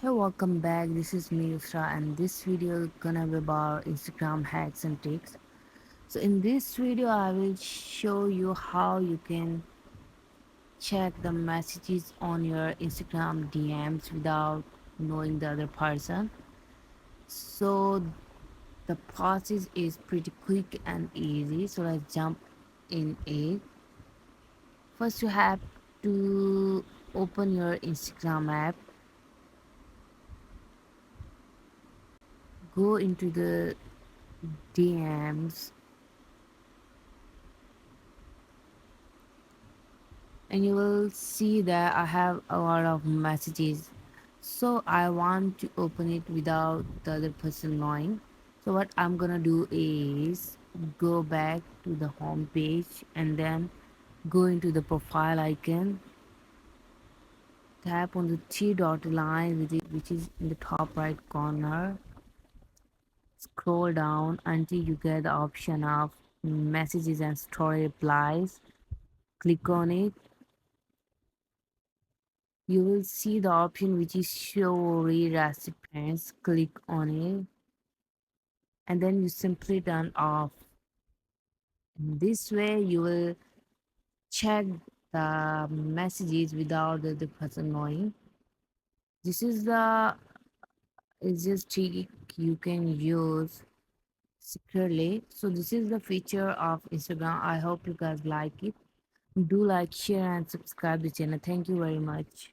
Hey, welcome back. This is me, Yusra, and this video gonna be about Instagram hacks and tricks. So in this video, I will show you how you can check the messages on your Instagram DMs without knowing the other person. So the process is pretty quick and easy. So let's jump in it. First, you have to open your Instagram app, go into the DMs, and you will see that I have a lot of messages. So I want to open it without the other person knowing. So what I'm gonna do is go back to the home page and then go into the profile icon, tap on the three dot line which is in the top right corner, scroll down until you get the option of messages and story replies, click on it. You will see the option which is show read recipients. Click on it and then you simply turn off. In this way, you will check the messages without the person knowing. This is the easiest trick you can use securely. So this is the feature of Instagram. I hope you guys like it. Do like, share, and subscribe the channel. Thank you very much.